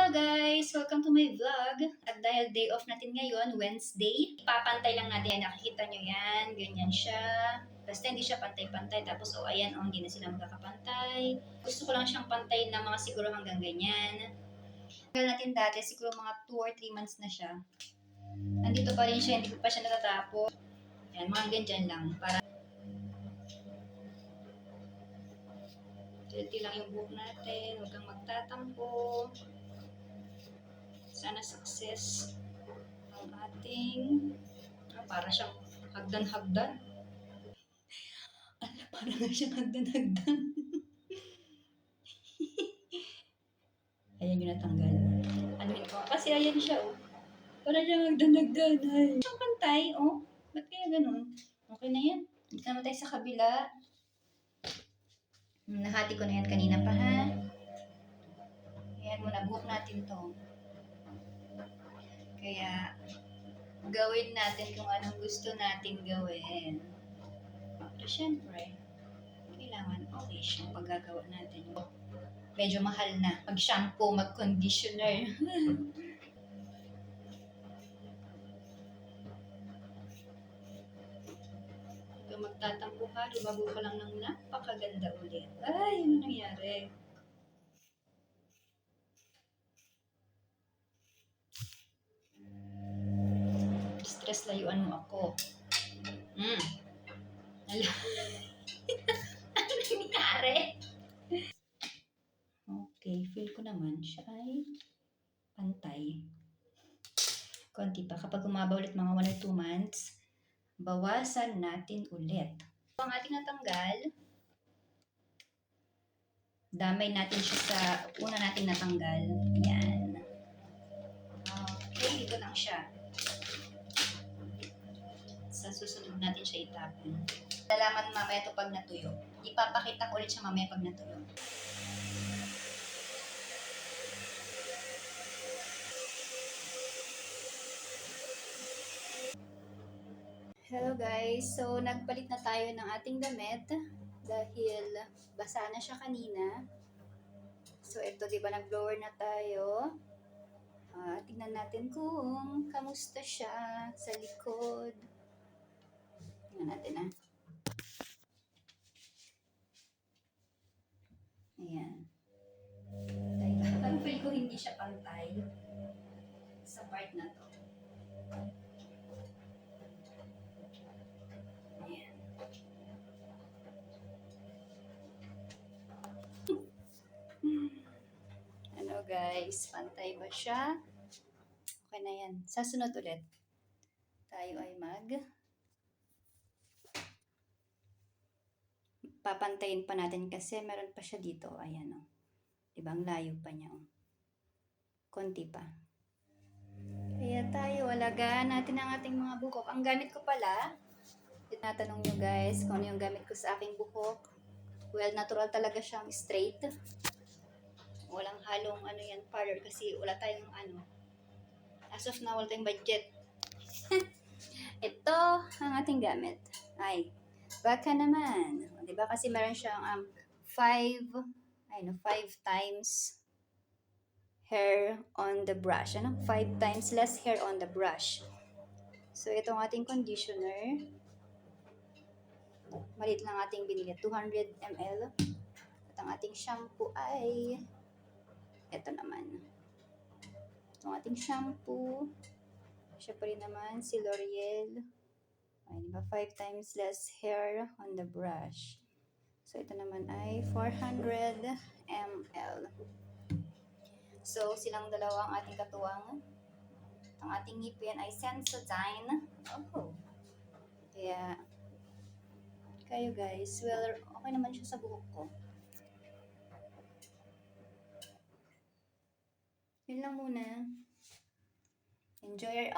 Hello guys! Welcome to my vlog. At dahil day off natin ngayon, Wednesday, papantay lang natin. Nakikita nyo yan, ganyan siya. Basta hindi siya pantay-pantay. Tapos, ayan, hindi na sila magkakapantay. Gusto ko lang siyang pantayin ng mga siguro hanggang ganyan. Tagal natin dati, siguro mga 2 or 3 months na siya. Nandito pa rin siya, hindi pa siya natatapos. Ayan, mga ganyan lang. Para healthy lang yung buhok natin. Huwag kang magtatampo. Sana success ang ating para siyang hagdan-hagdan. Para na siyang hagdan-hagdan. Ayan yung natanggal. Ano yun ko? Kasi ayan siya, oh. Para siyang hagdan-hagdan. Ay. Siyang pantay, oh. Ba't kaya ganun? Okay na yan. Dito naman tayo sa kabila. Nahati ko na yan kanina pa, ha? Ayan muna, buhok natin to. Kaya, gawin natin kung anong gusto natin gawin. Pero syempre, kailangan okay siya paggagawa natin. Medyo mahal na. Mag-shampoo, mag-conditioner. Kung magtatampo ka, lumago ka lang ng napakaganda ulit. Ay, ano nangyari? Stress layuan mo ako. Ano nangyari? Okay, feel ko naman siya ay pantay. Konti pa. Kapag umabaw ulit mga 1 or 2 months, bawasan natin ulit. Ang ating natanggal, damay natin siya sa una nating natanggal. Yan. Okay, dito lang siya. Sa susunod natin siya itapon. Lalaman mamaya ito pag natuyo. Ipapakita ko ulit siya mamaya pag natuyo. Hello guys! So, nagpalit na tayo ng ating damit dahil basa na siya kanina. So, ito, di ba, nag-blower na tayo. Tingnan natin kung kamusta siya sa likod. Tingnan natin, ha. Ayan. Parang feel ko hindi siya pantay sa part na to. Ayan. Ano guys, pantay ba siya? Okay na yan. Sa sunod ulit, tayo ay papantayin pa natin kasi meron pa siya dito. Ayan, o. Diba, ang layo pa niya, o. Konti pa. Kaya tayo, alagaan natin ang ating mga buhok. Ang gamit ko pala, tinatanong nyo guys kung ano yung gamit ko sa aking buhok. Well, natural talaga siyang straight. Walang halong ano yan, parlor kasi wala tayong ano. As of now, wala tayong budget. Ito ang ating gamit. Ay, baka naman. Diba kasi meron siyang 5 times hair on the brush. 5 times less hair on the brush. So, itong ating conditioner. Malit lang ating binili. 200 ml. At ang ating shampoo ay ito naman. Itong ating shampoo. Siya pa rin naman si L'Oreal. Ay, diba? 5 times less hair on the brush. So, ito naman ay 400 ml. So, silang dalawa ang ating katuwang. Ang ating ngipin ay Sensodyne. Oh. Kaya, kayo guys, well, okay naman siya sa buhok ko. Yun lang muna. Enjoy your